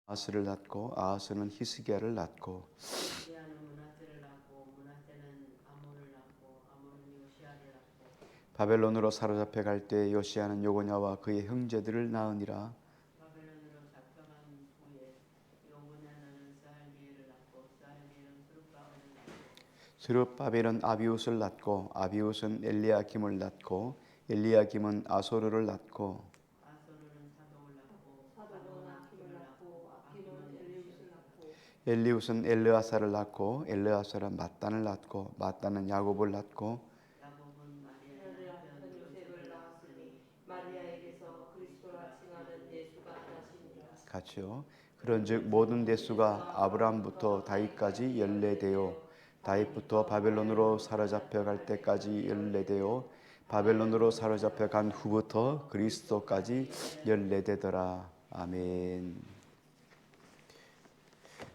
아스를 낳고 아스는 히스기야를 낳고 히스기야는 므낫세를 낳고 므낫세는 아몬을 낳고 아몬은 요시야를 낳고 바벨론으로 사로잡혀 갈 때 요시야는 요고냐와 그의 형제들을 낳으니라. 바벨론으로 잡혀간 후에 요고냐는 스알디엘을 낳고 스알디엘은 스룹바벨을 낳고 스룹바벨은 아비웃을 낳고 아비웃은 엘리야김을 낳고 엘리야김은 아소르를 낳고 아소르는 사독을 낳고 사독은 아킴을 낳고 아킴은 엘리웃을 낳고 엘리웃은 엘르아사를 낳고 엘르아사는 mat단을 낳고 mat단은 야곱을 낳고 야곱은 마리아의 마리아 남편 남편 요셉을 요셉을 낳았으니 낳았으니 마리아에게서 그리스도라 칭하는 예수가 나시니라. 같이요. 그런즉 모든 대수가 아브라함부터 다윗까지 연례되어 다윗부터 바벨론으로 사로잡혀 갈 때까지 연례되어 바벨론으로 사로잡혀 간 후부터 그리스도까지 연례되더라. 아멘.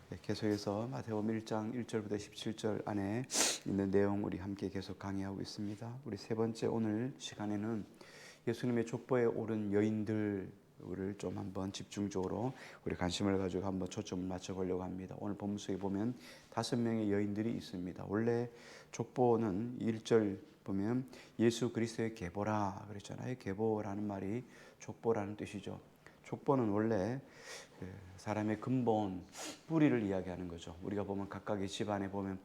네, 계속해서 마태복음 1장 1절부터 17절 안에 있는 내용 우리 함께 계속 강의하고 있습니다. 우리 세 번째 오늘 시간에는 예수님의 족보에 오른 여인들을 좀 한번 집중적으로 우리 관심을 가지고 한번 초점을 맞춰보려고 합니다. 오늘 본문 속에 보면 5명의 여인들이 있습니다. 원래 족보는 1절 보면 예수 그리스도의 계보라 그랬잖아요. 계보라는 말이 족보라는 뜻이죠. 족보는 원래 사람의 근본 뿌리를 이야기하는 거죠. 우리가 보면 각각의 집안에 보면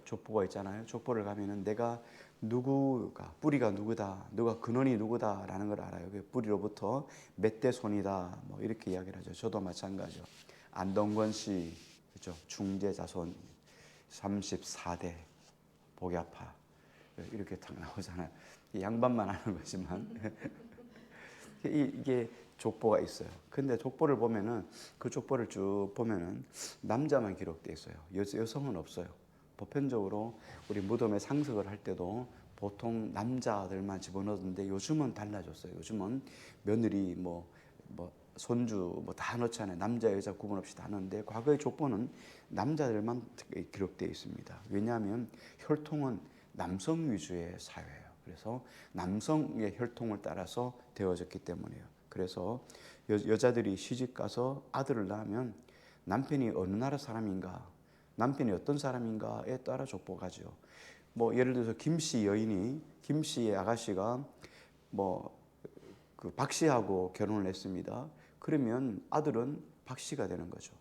족보가 있잖아요. 족보를 가면은 내가 누구가 뿌리가 누구다, 누가 근원이 누구다라는 걸 알아요. 그 뿌리로부터 몇 대 손이다, 뭐 이렇게 이야기를 하죠. 저도 마찬가지죠. 안동건 씨, 그렇죠. 중제 자손 34대 복야파 이렇게 딱 나오잖아요. 양반만 하는 거지만 이게 족보가 있어요. 근데 족보를 보면은 그 족보를 쭉 보면은 남자만 기록되어 있어요. 여성은 없어요. 보편적으로 우리 무덤에 상석을 할 때도 보통 남자들만 집어넣었는데 요즘은 달라졌어요. 요즘은 며느리 뭐 손주 뭐 다 넣잖아요. 남자 여자 구분 없이 다 넣는데 과거의 족보는 남자들만 기록되어 있습니다. 왜냐하면 혈통은 남성 위주의 사회예요. 그래서 남성의 혈통을 따라서 되어졌기 때문이에요. 그래서 여자들이 시집 가서 아들을 낳으면 남편이 어느 나라 사람인가, 남편이 어떤 사람인가에 따라 족보가죠. 뭐 예를 들어서 김씨 여인이 김씨의 아가씨가 뭐 그 박씨하고 결혼을 했습니다. 그러면 아들은 박씨가 되는 거죠.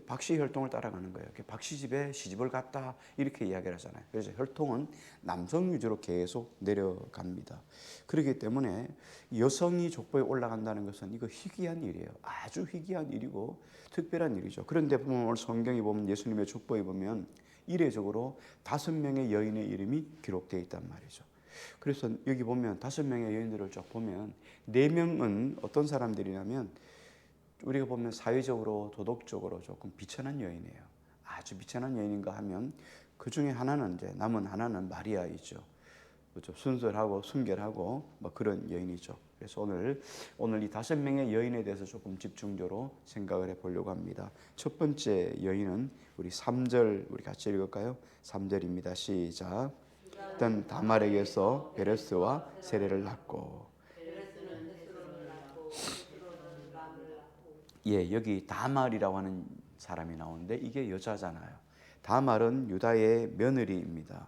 박씨 혈통을 따라가는 거예요. 박씨 집에 시집을 갔다 이렇게 이야기를 하잖아요. 그래서 혈통은 남성 위주로 계속 내려갑니다. 그렇기 때문에 여성이 족보에 올라간다는 것은 이거 희귀한 일이에요. 아주 희귀한 일이고 특별한 일이죠. 그런데 보면 오늘 성경에 보면 예수님의 족보에 보면 이례적으로 5명의 여인의 이름이 기록되어 있단 말이죠. 그래서 여기 보면 5명의 여인들을 쭉 보면 4명은 어떤 사람들이냐면 우리가 보면 사회적으로 도덕적으로 조금 비천한 여인이에요. 아주 비천한 여인인가 하면 그 중에 하나는 이제 남은 하나는 마리아이죠. 그렇죠. 순결하고 순결하고 뭐 그런 여인이죠. 그래서 오늘 이 5명의 여인에 대해서 조금 집중적으로 생각을 해보려고 합니다. 첫 번째 여인은 우리 3절 우리 같이 읽을까요? 3절입니다. 시작. 일단 다말에게서 베레스와 세레를 낳고. 베레스는 헤스론을 낳고 헤스론은 람을 낳고 예, 여기 다말이라고 하는 사람이 나오는데 이게 여자잖아요. 다말은 유다의 며느리입니다.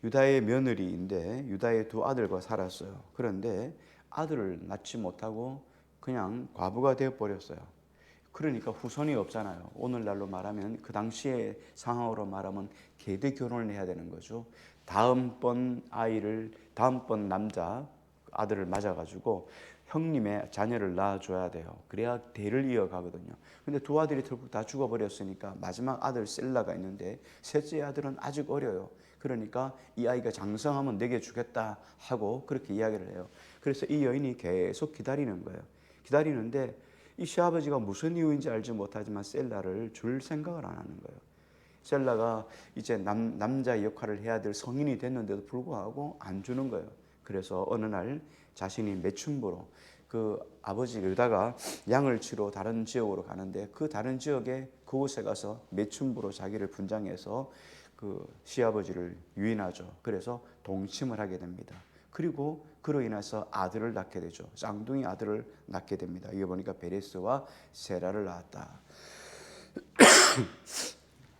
유다의 며느리인데 유다의 2 아들과 살았어요. 그런데 아들을 낳지 못하고 그냥 과부가 되어 버렸어요. 그러니까 후손이 없잖아요. 오늘날로 말하면 그 당시의 상황으로 말하면 계대 결혼을 해야 되는 거죠. 다음번 남자 아들을 맞아가지고 형님의 자녀를 낳아줘야 돼요. 그래야 대를 이어가거든요. 근데 2 아들이 결국 다 죽어버렸으니까 마지막 아들 셀라가 있는데 셋째 아들은 아직 어려요. 그러니까 이 아이가 장성하면 내게 주겠다 하고 그렇게 이야기를 해요. 그래서 이 여인이 계속 기다리는 거예요. 기다리는데 이 시아버지가 무슨 이유인지 알지 못하지만 셀라를 줄 생각을 안 하는 거예요. 셀라가 이제 남자 역할을 해야 될 성인이 됐는데도 불구하고 안 주는 거예요. 그래서 어느 날 자신이 매춘부로 그 아버지 유다가 양을 치러 다른 지역으로 가는데 그 다른 지역에 그곳에 가서 매춘부로 자기를 분장해서 그 시아버지를 유인하죠. 그래서 동침을 하게 됩니다. 그리고 그로 인해서 아들을 낳게 되죠. 쌍둥이 아들을 낳게 됩니다. 이거 보니까 베레스와 세라를 낳았다.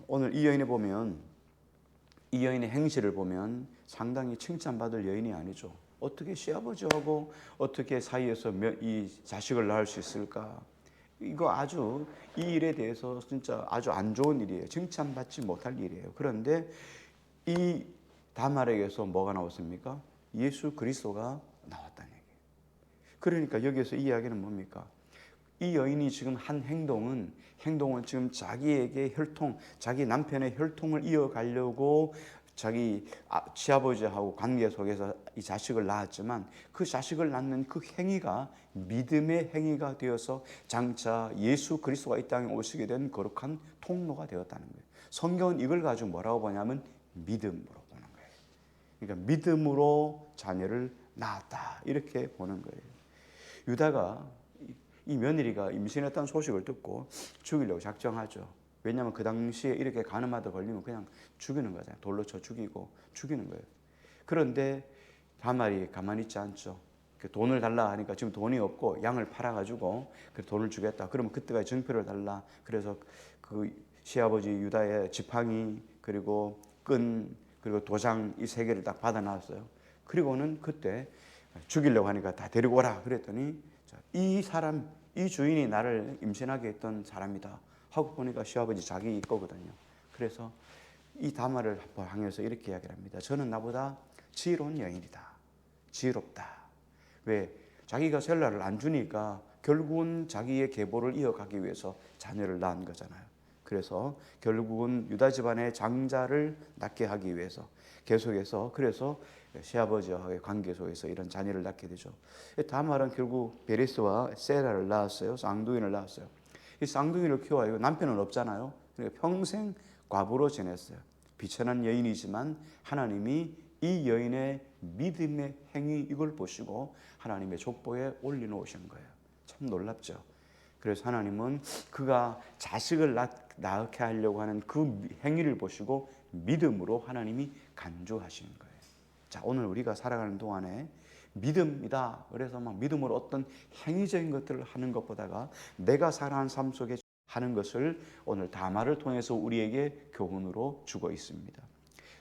오늘 이 여인에 보면 이 여인의 행실을 보면 상당히 칭찬받을 여인이 아니죠. 어떻게 시아버지하고 어떻게 사이에서 이 자식을 낳을 수 있을까? 이거 아주 이 일에 대해서 진짜 아주 안 좋은 일이에요. 칭찬받지 못할 일이에요. 그런데 이 다말에게서 뭐가 나왔습니까? 예수 그리스도가 나왔다는 얘기예요. 그러니까 여기서 이 이야기는 뭡니까? 이 여인이 지금 한 행동은 지금 자기에게 혈통, 자기 남편의 혈통을 이어가려고 자기 시아버지하고 관계 속에서 이 자식을 낳았지만 그 자식을 낳는 그 행위가 믿음의 행위가 되어서 장차 예수 그리스도가 이 땅에 오시게 된 거룩한 통로가 되었다는 거예요. 성경은 이걸 가지고 뭐라고 보냐면 믿음으로 보는 거예요. 그러니까 믿음으로 자녀를 낳았다 이렇게 보는 거예요. 유다가 이 며느리가 임신했다는 소식을 듣고 죽이려고 작정하죠. 왜냐하면 그 당시에 이렇게 간음하다 걸리면 그냥 죽이는 거잖아요. 돌로 쳐 죽이고 죽이는 거예요. 그런데 다말이 가만히 있지 않죠. 돈을 달라 하니까 지금 돈이 없고 양을 팔아가지고 그 돈을 주겠다. 그러면 그때까지 증표를 달라. 그래서 그 시아버지 유다의 지팡이 그리고 끈 그리고 도장 이 세 개를 딱 받아놨어요. 그리고는 그때 죽이려고 하니까 다 데리고 오라 그랬더니 이 사람 이 주인이 나를 임신하게 했던 사람이다 하고 보니까 시아버지 자기 거거든요. 그래서 이 다말을 향해서 이렇게 이야기를 합니다. 저는 나보다 지혜로운 여인이다. 지혜롭다. 왜? 자기가 셀라를 안 주니까 결국은 자기의 계보를 이어가기 위해서 자녀를 낳은 거잖아요. 그래서 결국은 유다 집안의 장자를 낳게 하기 위해서 계속해서 그래서 시아버지와의 관계 속에서 이런 자녀를 낳게 되죠. 다말은 결국 베레스와 세라를 낳았어요. 쌍둥이를 낳았어요. 이 쌍둥이를 키워요. 남편은 없잖아요. 그러니까 평생 과부로 지냈어요. 비천한 여인이지만 하나님이 이 여인의 믿음의 행위 이걸 보시고 하나님의 족보에 올려놓으신 거예요. 참 놀랍죠. 그래서 하나님은 그가 자식을 낳게 하려고 하는 그 행위를 보시고 믿음으로 하나님이 간주하신 거예요. 자, 오늘 우리가 살아가는 동안에 믿음이다. 그래서 막 믿음으로 어떤 행위적인 것들을 하는 것보다가 내가 살아가는 삶 속에 하는 것을 오늘 다말을 통해서 우리에게 교훈으로 주고 있습니다.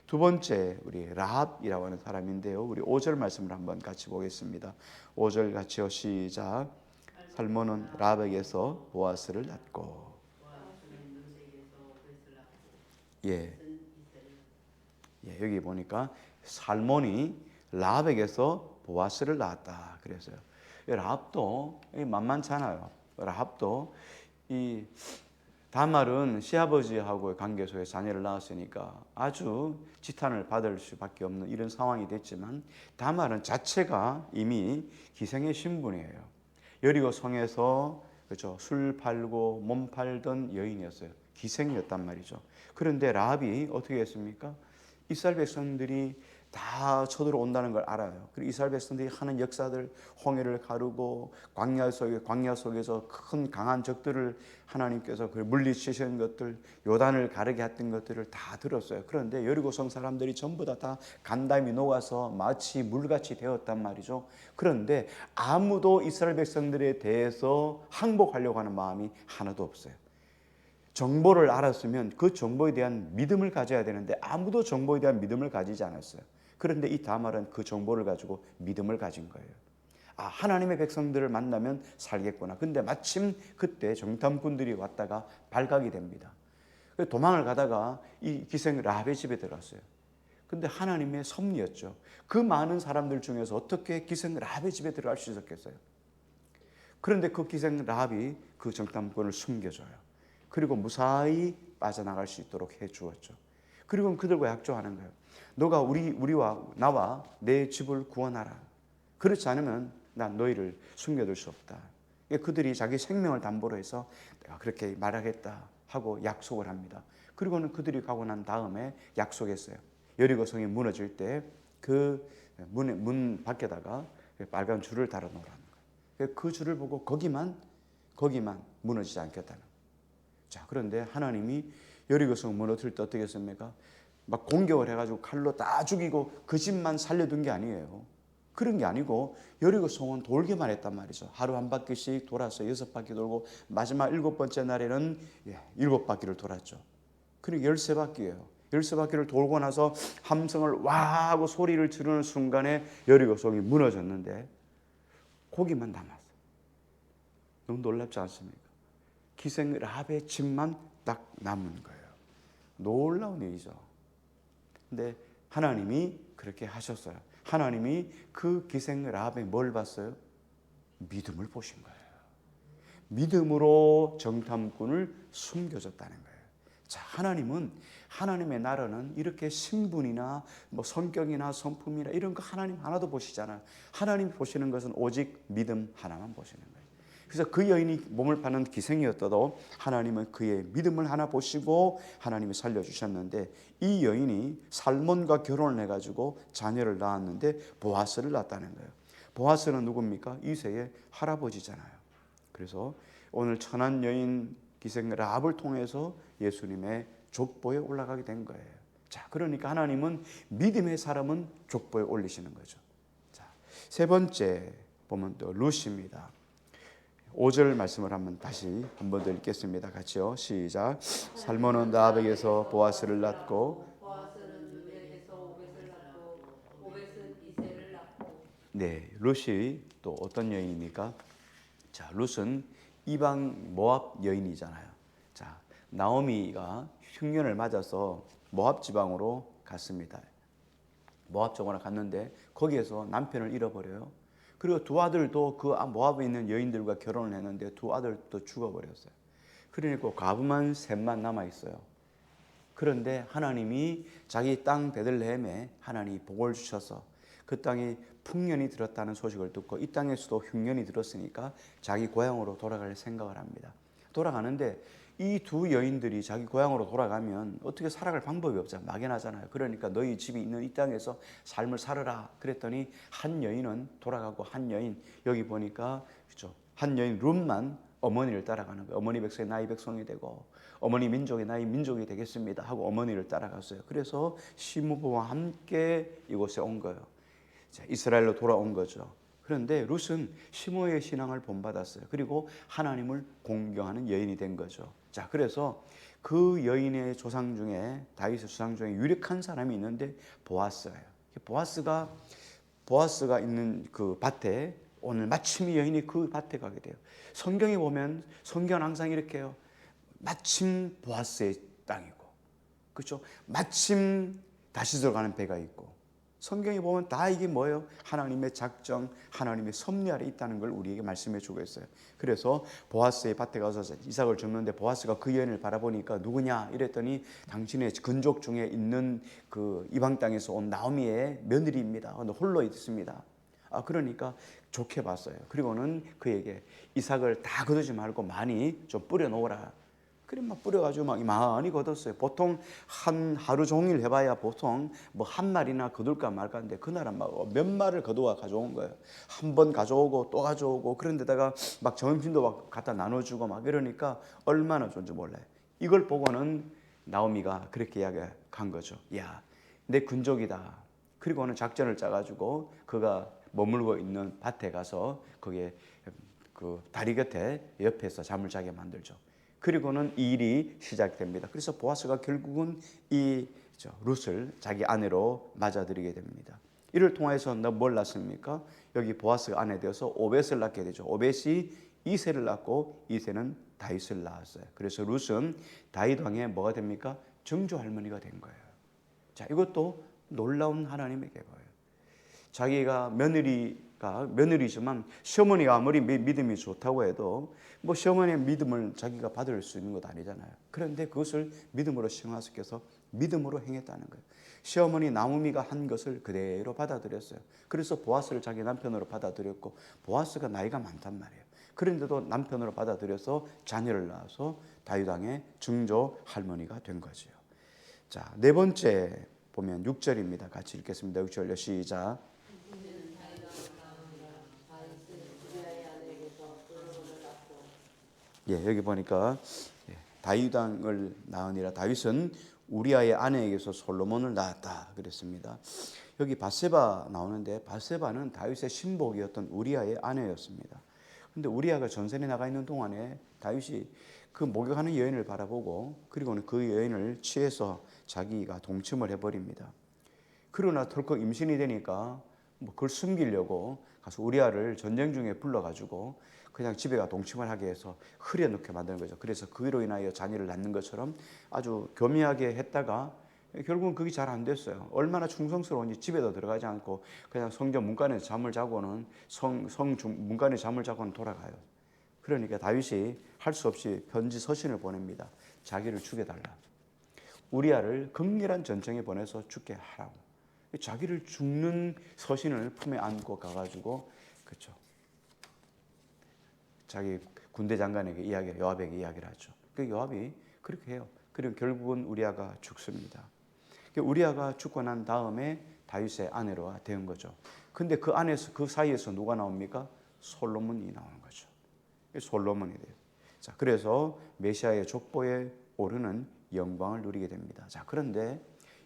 두 번째 우리 라합이라고 하는 사람인데요. 우리 5절 말씀을 한번 같이 보겠습니다. 5절 같이요. 시작. 살몬은 라합에게서 보아스를 낳고. 예. 여기 보니까 살몬이 라합에게서 보아스를 낳았다. 그래서요. 라합도 만만찮아요. 라합도 이 다말은 시아버지하고의 관계 속에 자녀를 낳았으니까 아주 지탄을 받을 수밖에 없는 이런 상황이 됐지만 다말은 자체가 이미 기생의 신분이에요. 여리고 성에서 그렇죠. 술 팔고 몸 팔던 여인이었어요. 기생이었단 말이죠. 그런데 라합이 어떻게 했습니까? 이스라엘 백성들이 다 쳐들어온다는 걸 알아요. 그리고 이스라엘 백성들이 하는 역사들, 홍해를 가르고 광야 속에서 큰 강한 적들을 하나님께서 물리치시는 것들, 요단을 가르게 했던 것들을 다 들었어요. 그런데 여리고성 사람들이 전부 다 간담이 녹아서 마치 물같이 되었단 말이죠. 그런데 아무도 이스라엘 백성들에 대해서 항복하려고 하는 마음이 하나도 없어요. 정보를 알았으면 그 정보에 대한 믿음을 가져야 되는데 아무도 정보에 대한 믿음을 가지지 않았어요. 그런데 이 다말은 그 정보를 가지고 믿음을 가진 거예요. 아, 하나님의 백성들을 만나면 살겠구나. 근데 마침 그때 정탐꾼들이 왔다가 발각이 됩니다. 도망을 가다가 이 기생 라합의 집에 들어갔어요. 근데 하나님의 섭리였죠. 그 많은 사람들 중에서 어떻게 기생 라합의 집에 들어갈 수 있었겠어요? 그런데 그 기생 라합이 그 정탐꾼을 숨겨줘요. 그리고 무사히 빠져나갈 수 있도록 해주었죠. 그리고 그들과 약조하는 거예요. 너가 우리와 나와 내 집을 구원하라. 그렇지 않으면 난 너희를 숨겨둘 수 없다. 그들이 자기 생명을 담보로 해서 내가 그렇게 말하겠다 하고 약속을 합니다. 그리고는 그들이 가고 난 다음에 약속했어요. 여리고성이 무너질 때 그 문 밖에다가 빨간 줄을 달아 놓으라는 거예요. 그 줄을 보고 거기만 무너지지 않겠다는 거예요. 자, 그런데 하나님이 여리고성 무너뜨릴 때 어떻게 했습니까? 막 공격을 해가지고 칼로 다 죽이고 그 집만 살려둔 게 아니에요. 그런 게 아니고 여리고성은 돌기만 했단 말이죠. 하루 한 바퀴씩 돌아서 6바퀴 돌고 마지막 7번째 날에는 7바퀴를 돌았죠. 그리고 13바퀴예요. 13바퀴를 돌고 나서 함성을 와 하고 소리를 지르는 순간에 여리고성이 무너졌는데 고기만 남았어요. 너무 놀랍지 않습니까? 기생 라합의 집만 딱 남은 거예요. 놀라운 일이죠. 근데 하나님이 그렇게 하셨어요. 하나님이 그 기생 라합에 뭘 봤어요? 믿음을 보신 거예요. 믿음으로 정탐꾼을 숨겨줬다는 거예요. 자, 하나님의 나라는 이렇게 신분이나 뭐 성격이나 성품이나 이런 거 하나님 하나도 보시잖아요. 하나님 보시는 것은 오직 믿음 하나만 보시는 거예요. 그래서 그 여인이 몸을 파는 기생이었어도 하나님은 그의 믿음을 하나 보시고 하나님이 살려주셨는데, 이 여인이 살몬과 결혼을 해가지고 자녀를 낳았는데 보아스를 낳았다는 거예요. 보아스는 누굽니까? 이새의 할아버지잖아요. 그래서 오늘 천한 여인 기생 라합을 통해서 예수님의 족보에 올라가게 된 거예요. 자, 그러니까 하나님은 믿음의 사람은 족보에 올리시는 거죠. 자, 세 번째 보면 또 룻입니다. 5절 말씀을 다시 한 번 더 읽겠습니다. 같이요. 시작. 살몬은 라합에게서 보아스를 낳고 보아스는 룻에게서 오벳을 낳고 오벳은 이새를 낳고. 네, 룻이 또 어떤 여인입니까? 자, 룻은 이방 모압 여인이잖아요. 자, 나오미가 흉년을 맞아서 모압 지방으로 갔습니다. 모압 지방으로 갔는데 거기에서 남편을 잃어버려요. 그리고 두 아들도 그 모압에 있는 여인들과 결혼을 했는데 두 아들도 죽어버렸어요. 그러니까 과부만 셋만 남아있어요. 그런데 하나님이 자기 땅 베들레헴에 하나님이 복을 주셔서 그 땅에 풍년이 들었다는 소식을 듣고 이 땅에서도 흉년이 들었으니까 자기 고향으로 돌아갈 생각을 합니다. 돌아가는데 이 두 여인들이 자기 고향으로 돌아가면 어떻게 살아갈 방법이 없잖아요. 막연하잖아요. 그러니까 너희 집이 있는 이 땅에서 삶을 살아라 그랬더니 한 여인은 돌아가고 한 여인, 여기 보니까 그렇죠, 한 여인 룻만 어머니를 따라가는 거예요. 어머니 백성이 나의 백성이 되고 어머니 민족이 나의 민족이 되겠습니다 하고 어머니를 따라갔어요. 그래서 시므부와 함께 이곳에 온 거예요. 자, 이스라엘로 돌아온 거죠. 그런데 룻은 시므의 신앙을 본받았어요. 그리고 하나님을 공경하는 여인이 된 거죠. 자, 그래서 그 여인의 조상 중에, 다윗의 조상 중에 유력한 사람이 있는데 보아스예요. 보아스가 있는 그 밭에 오늘 마침 이 여인이 그 밭에 가게 돼요. 성경에 보면 성경은 항상 이렇게 해요. 마침 보아스의 땅이고, 그렇죠? 마침 다시 들어가는 배가 있고, 성경에 보면 다 이게 뭐예요? 하나님의 작정, 하나님의 섭리 아래 있다는 걸 우리에게 말씀해 주고 있어요. 그래서 보아스의 밭에 가서 이삭을 줍는데 보아스가 그 여인을 바라보니까 누구냐 이랬더니 당신의 근족 중에 있는 그 이방 땅에서 온 나오미의 며느리입니다. 홀로 있습니다. 그러니까 좋게 봤어요. 그리고는 그에게 이삭을 다 거두지 말고 많이 좀 뿌려 놓으라. 그래 막 뿌려가지고 막 많이 거뒀어요. 보통 한 하루 종일 해봐야 보통 뭐 한 마리나 거둘까 말까인데 그날은 막 몇 마리를 거두어 가져온 거예요. 한 번 가져오고 또 가져오고 그런데다가 막 점심도 막 갖다 나눠주고 막 이러니까 얼마나 좋은지 몰라요. 이걸 보고는 나오미가 그렇게 이야기한 거죠. 야, 내 근족이다. 그리고는 작전을 짜가지고 그가 머물고 있는 밭에 가서 거기에 그 다리 곁에 옆에서 잠을 자게 만들죠. 그리고는 이 일이 시작됩니다. 그래서 보아스가 결국은 이 룻을 자기 아내로 맞아들이게 됩니다. 이를 통해서 뭘 낳습니까? 여기 보아스가 아내 되어서 오벳을 낳게 되죠. 오벳이 이새를 낳고 이새는 다윗을 낳았어요. 그래서 룻은 다윗 왕의 뭐가 됩니까? 증조 할머니가 된 거예요. 자, 이것도 놀라운 하나님의 계보예요. 자기가 며느리지만 시어머니가 아무리 믿음이 좋다고 해도 뭐 시어머니의 믿음을 자기가 받을 수 있는 것 아니잖아요. 그런데 그것을 믿음으로 승화시켜서 믿음으로 행했다는 거예요. 시어머니 나오미가 한 것을 그대로 받아들였어요. 그래서 보아스를 자기 남편으로 받아들였고 보아스가 나이가 많단 말이에요. 그런데도 남편으로 받아들여서 자녀를 낳아서 다윗 왕의 증조 할머니가 된 거죠. 자, 네 번째 보면 6절입니다. 같이 읽겠습니다. 6절요. 시작. 예, 여기 보니까 다윗 왕을 낳으니라. 다윗은 우리아의 아내에게서 솔로몬을 낳았다 그랬습니다. 여기 바세바 나오는데 바세바는 다윗의 신복이었던 우리아의 아내였습니다. 근데 우리아가 전선에 나가 있는 동안에 다윗이 그 목욕하는 여인을 바라보고 그리고는 그 여인을 취해서 자기가 동침을 해버립니다. 그러나 덜컥 임신이 되니까 뭐 그걸 숨기려고 가서 우리아를 전쟁 중에 불러가지고 그냥 집에 가 동침을 하게 해서 흐려 놓게 만드는 거죠. 그래서 그로 인하여 자녀를 낳는 것처럼 아주 교묘하게 했다가 결국은 그게 잘 안 됐어요. 얼마나 충성스러운지 집에도 들어가지 않고 그냥 성전 문간에서 잠을 자고는 문간에 잠을 자고는 돌아가요. 그러니까 다윗이 할 수 없이 편지 서신을 보냅니다. 자기를 죽여달라. 우리아를 극렬한 전쟁에 보내서 죽게 하라고. 자기를 죽는 서신을 품에 안고 가가지고 그렇죠. 자기 군대 장관에게 요압에게 이야기를 하죠. 그 요압이 그렇게 해요. 그리고 결국은 우리아가 죽습니다. 우리아가 죽고 난 다음에 다윗의 아내로 된 거죠. 근데 그 안에서 그 사이에서 누가 나옵니까? 솔로몬이 나오는 거죠. 솔로몬이 돼요. 자, 그래서 메시아의 족보에 오르는 영광을 누리게 됩니다. 자, 그런데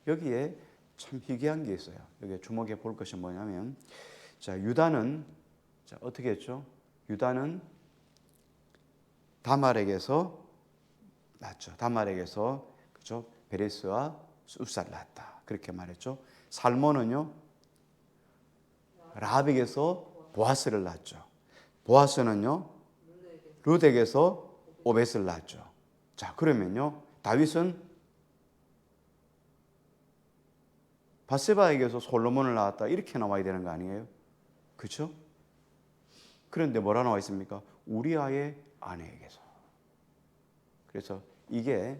여기에 참 희귀한 게 있어요. 여기 주목해 볼 것이 뭐냐면, 자, 유다는 자, 어떻게 했죠? 유다는 다말에게서 낳았죠. 다말에게서 그렇죠? 베레스와 우사를 낳았다. 그렇게 말했죠. 살몬은요, 라합에게서 보아스를 낳았죠. 보아스는요, 룻에게서 오벳을 낳았죠. 자, 그러면요, 다윗은 바세바에게서 솔로몬을 낳았다. 이렇게 나와야 되는 거 아니에요? 그렇죠? 그런데 뭐라 나와 있습니까? 우리아의 아내에게서. 그래서 이게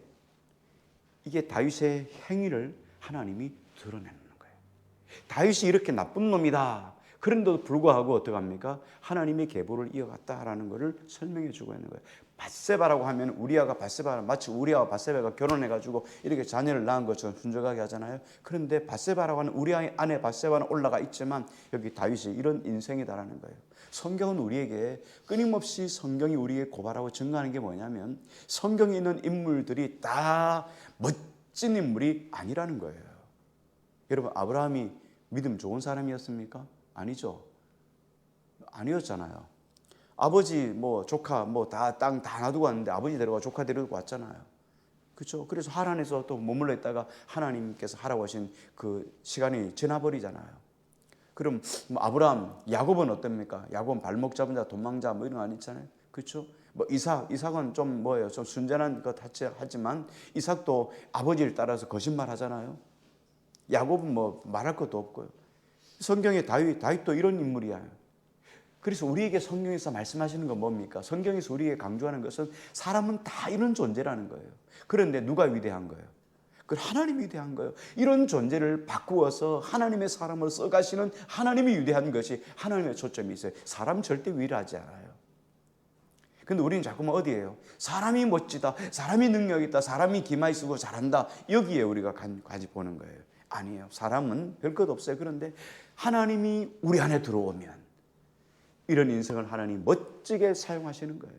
다윗의 행위를 하나님이 드러내는 거예요. 다윗이 이렇게 나쁜 놈이다. 그런데도 불구하고 어떡합니까? 하나님의 계보를 이어갔다라는 것을 설명해 주고 있는 거예요. 바세바라고 하면 우리아가 바세바 마치 우리아와 바세바가 결혼해가지고 이렇게 자녀를 낳은 것처럼 순적하게 하잖아요. 그런데 바세바라고 하는 우리아의 아내 바세바는 올라가 있지만 여기 다윗이 이런 인생이다라는 거예요. 성경은 우리에게 끊임없이 성경이 우리에게 고발하고 증거하는 게 뭐냐면 성경에 있는 인물들이 다 멋진 인물이 아니라는 거예요. 여러분 아브라함이 믿음 좋은 사람이었습니까? 아니죠. 아니었잖아요. 아버지 뭐 조카 뭐 다 땅 다 놔두고 왔는데 아버지 데려가 조카 데리고 왔잖아요. 그렇죠? 그래서 하란에서 또 머물러 있다가 하나님께서 하라고 하신 그 시간이 지나버리잖아요. 그럼 뭐 아브라함, 야곱은 어떻습니까? 야곱은 발목 잡은 자, 도망자 뭐 이런 거 아니잖아요. 그렇죠? 뭐 이삭은 좀 뭐예요? 좀 순전한 것 하지만 이삭도 아버지를 따라서 거짓말 하잖아요. 야곱은 뭐 말할 것도 없고요. 성경에 다윗도 이런 인물이야. 그래서 우리에게 성경에서 말씀하시는 건 뭡니까? 성경에서 우리에게 강조하는 것은 사람은 다 이런 존재라는 거예요. 그런데 누가 위대한 거예요? 그 하나님이 위대한 거예요. 이런 존재를 바꾸어서 하나님의 사람을 써가시는 하나님이 위대한 것이 하나님의 초점이 있어요. 사람 절대 위대하지 않아요. 근데 우리는 자꾸만 어디예요? 사람이 멋지다, 사람이 능력 있다, 사람이 기마이 쓰고 잘한다. 여기에 우리가 가지 보는 거예요. 아니에요. 사람은 별 것 없어요. 그런데 하나님이 우리 안에 들어오면 이런 인생을 하나님 멋지게 사용하시는 거예요.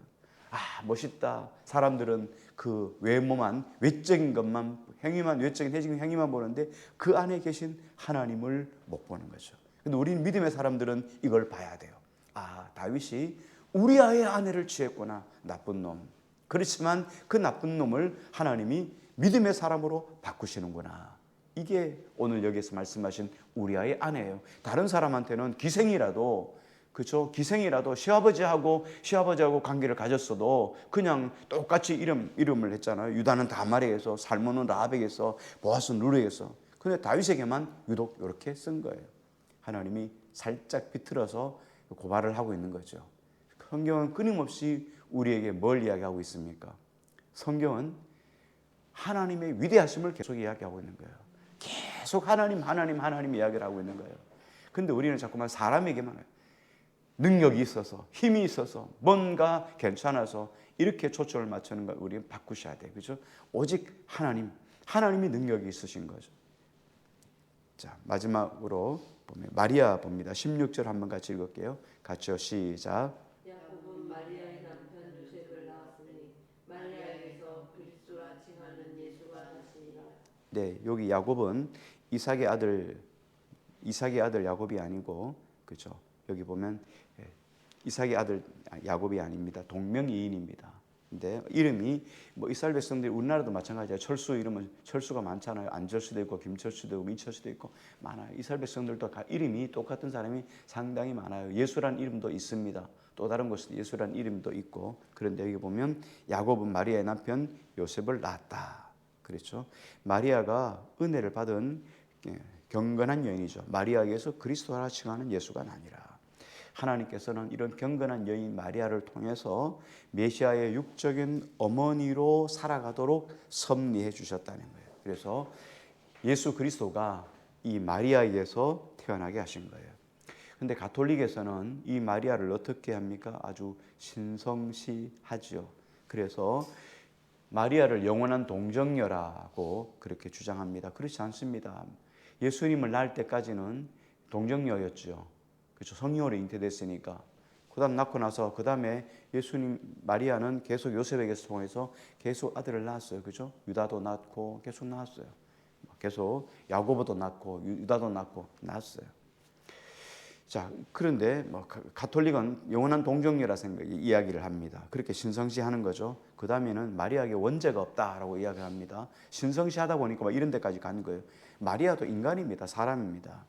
아, 멋있다. 사람들은 그 외모만, 외적인 것만, 외적인 행위만 보는데 그 안에 계신 하나님을 못 보는 거죠. 근데 우리는 믿음의 사람들은 이걸 봐야 돼요. 아, 다윗이 우리아의 아내를 취했구나. 나쁜 놈. 그렇지만 그 나쁜 놈을 하나님이 믿음의 사람으로 바꾸시는구나. 이게 오늘 여기서 말씀하신 우리아의 아내예요. 다른 사람한테는 기생이라도 그렇죠? 기생이라도 시아버지하고 관계를 가졌어도 그냥 똑같이 이름을 했잖아요. 유다는 다말에게서, 살몬은 라합에게서, 보아스는 룻에게서. 근데 다윗에게만 유독 이렇게 쓴 거예요. 하나님이 살짝 비틀어서 고발을 하고 있는 거죠. 성경은 끊임없이 우리에게 뭘 이야기하고 있습니까? 성경은 하나님의 위대하심을 계속 이야기하고 있는 거예요. 계속 하나님 이야기를 하고 있는 거예요. 근데 우리는 자꾸만 사람에게만 해요. 능력이 있어서, 힘이 있어서, 뭔가 괜찮아서 이렇게 초점을 맞추는 걸 우리는 바꾸셔야 돼요. 그죠? 오직 하나님이 능력이 있으신 거죠. 자, 마지막으로 보면 마리아 봅니다. 16절 한번 같이 읽을게요. 같이요. 시작. 야곱은 마리아의 남편 요셉을 낳았으니 마리아에게서 그리스도라 칭하는 예수가 나시니라. 네, 여기 야곱은 이삭의 아들 야곱이 아니고, 그죠? 여기 보면 이삭의 아들 야곱이 아닙니다. 동명이인입니다. 근데 이름이 뭐 이스라엘 백성들이 우리나라도 마찬가지예요. 철수 이름은 철수가 많잖아요. 안철수도 있고 김철수도 있고 민철수도 있고 많아요. 이스라엘 백성들도 이름이 똑같은 사람이 상당히 많아요. 예수란 이름도 있습니다. 또 다른 곳에 예수란 이름도 있고. 그런데 여기 보면 야곱은 마리아의 남편 요셉을 낳았다. 그렇죠? 마리아가 은혜를 받은 경건한 여인이죠. 마리아에게서 그리스도라 칭하는 예수가 아니라 하나님께서는 이런 경건한 여인 마리아를 통해서 메시아의 육적인 어머니로 살아가도록 섭리해 주셨다는 거예요. 그래서 예수 그리스도가 이 마리아에게서 태어나게 하신 거예요. 그런데 가톨릭에서는 이 마리아를 어떻게 합니까? 아주 신성시하죠. 그래서 마리아를 영원한 동정녀라고 그렇게 주장합니다. 그렇지 않습니다. 예수님을 낳을 때까지는 동정녀였죠. 그렇죠. 성령으로 잉태됐으니까. 그다음 낳고 나서 그다음에 예수님 마리아는 계속 요셉에게서 통해서 계속 아들을 낳았어요. 그죠? 유다도 낳고 계속 낳았어요. 계속 야고보도 낳고 유다도 낳고 낳았어요. 자, 그런데 뭐 가톨릭은 영원한 동정녀라 이야기를 합니다. 그렇게 신성시하는 거죠. 그 다음에는 마리아에게 원죄가 없다라고 이야기합니다. 신성시하다 보니까 막 이런 데까지 간 거예요. 마리아도 인간입니다. 사람입니다.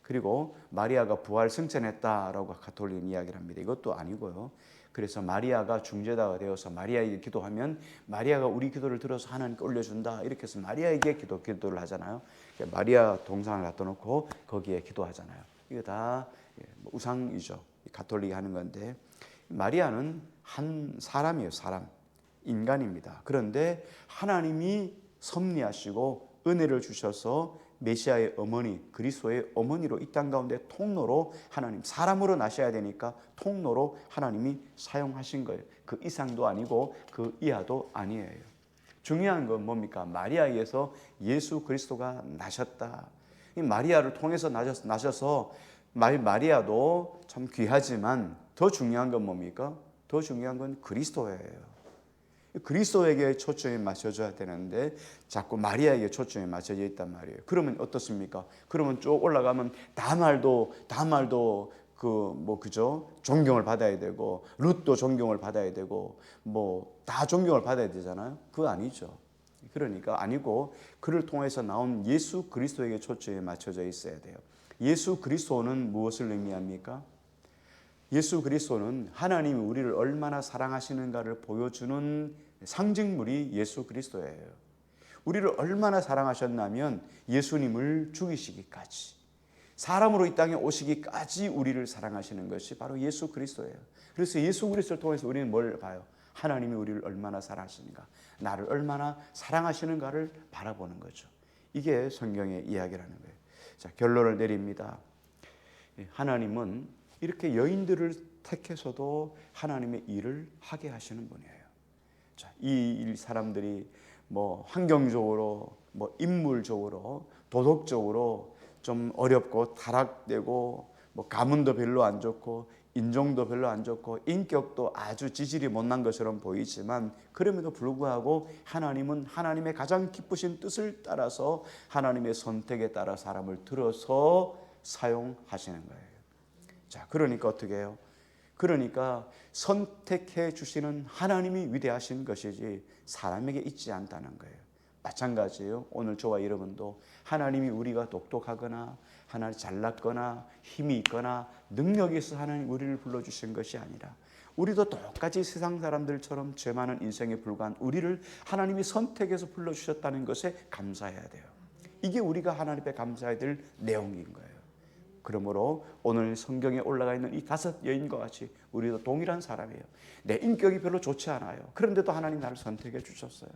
그리고 마리아가 부활 승천했다라고 가톨릭은 이야기를 합니다. 이것도 아니고요. 그래서 마리아가 중재자가 되어서 마리아에게 기도하면 마리아가 우리 기도를 들어서 하나님께 올려준다. 이렇게 해서 마리아에게 기도를 하잖아요. 마리아 동상을 갖다 놓고 거기에 기도하잖아요. 이거 다 우상이죠. 가톨릭이 하는 건데 마리아는 한 사람이에요. 사람. 인간입니다. 그런데 하나님이 섭리하시고 은혜를 주셔서 메시아의 어머니, 그리스도의 어머니로 이 땅 가운데 통로로 하나님, 사람으로 나셔야 되니까 통로로 하나님이 사용하신 거예요. 그 이상도 아니고 그 이하도 아니에요. 중요한 건 뭡니까? 마리아에게서 예수 그리스도가 나셨다. 이 마리아를 통해서 나셔서 마리아도 참 귀하지만 더 중요한 건 뭡니까? 더 중요한 건 그리스도예요. 그리스도에게 초점이 맞춰져야 되는데 자꾸 마리아에게 초점이 맞춰져 있단 말이에요. 그러면 어떻습니까? 그러면 쭉 올라가면 다말도 그죠? 존경을 받아야 되고 룻도 존경을 받아야 되고 뭐 다 존경을 받아야 되잖아요. 그거 아니죠. 그러니까 아니고 그를 통해서 나온 예수 그리스도에게 초점이 맞춰져 있어야 돼요. 예수 그리스도는 무엇을 의미합니까? 예수 그리스도는 하나님이 우리를 얼마나 사랑하시는가를 보여주는 상징물이 예수 그리스도예요. 우리를 얼마나 사랑하셨냐면 예수님을 죽이시기까지, 사람으로 이 땅에 오시기까지 우리를 사랑하시는 것이 바로 예수 그리스도예요. 그래서 예수 그리스도를 통해서 우리는 뭘 봐요? 하나님이 우리를 얼마나 사랑하시는가, 나를 얼마나 사랑하시는가를 바라보는 거죠. 이게 성경의 이야기라는 거예요. 자, 결론을 내립니다. 하나님은 이렇게 여인들을 택해서도 하나님의 일을 하게 하시는 분이에요. 자, 이 사람들이 뭐 환경적으로, 뭐 인물적으로, 도덕적으로 좀 어렵고 타락되고, 뭐 가문도 별로 안 좋고, 인종도 별로 안 좋고, 인격도 아주 지질이 못난 것처럼 보이지만 그럼에도 불구하고 하나님은 하나님의 가장 기쁘신 뜻을 따라서 하나님의 선택에 따라 사람을 들어서 사용하시는 거예요. 자, 그러니까 어떻게 해요? 그러니까 선택해 주시는 하나님이 위대하신 것이지 사람에게 있지 않다는 거예요. 마찬가지예요. 오늘 저와 여러분도 하나님이 우리가 똑똑하거나 하나님 잘났거나 힘이 있거나 능력이 있어 하나님 우리를 불러주신 것이 아니라 우리도 똑같이 세상 사람들처럼 죄 많은 인생에 불과한 우리를 하나님이 선택해서 불러주셨다는 것에 감사해야 돼요. 이게 우리가 하나님 앞에 감사해야 될 내용인 거예요. 그러므로 오늘 성경에 올라가 있는 이 5 여인과 같이 우리도 동일한 사람이에요. 내 인격이 별로 좋지 않아요. 그런데도 하나님 나를 선택해 주셨어요.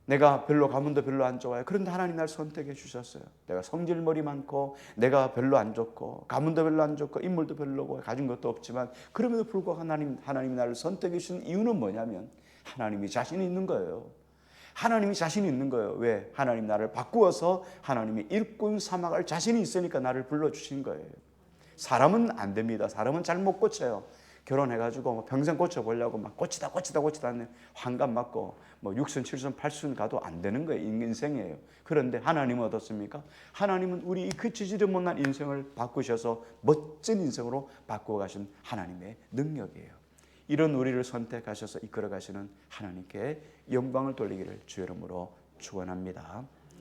내가 별로 가문도 별로 안 좋아요. 그런데 하나님 나를 선택해 주셨어요. 내가 성질머리 많고 내가 별로 안 좋고 가문도 별로 안 좋고 인물도 별로고 가진 것도 없지만 그럼에도 불구하고 하나님이 나를 선택해 주신 이유는 뭐냐면 하나님이 자신이 있는 거예요. 하나님이 자신이 있는 거예요. 왜? 하나님 나를 바꾸어서 하나님이 일꾼 삼아갈 자신이 있으니까 나를 불러주신 거예요. 사람은 안 됩니다. 사람은 잘 못 고쳐요. 결혼해가지고 뭐 평생 고쳐보려고 막 고치다 하는 환갑 맞고 뭐 6순, 7순, 8순 가도 안 되는 거예요. 인생이에요. 그런데 하나님은 어떻습니까? 하나님은 우리 이 그치지도 못한 인생을 바꾸셔서 멋진 인생으로 바꾸어 가신 하나님의 능력이에요. 이런 우리를 선택하셔서 이끌어 가시는 하나님께 영광을 돌리기를 주의 이름으로 축원합니다.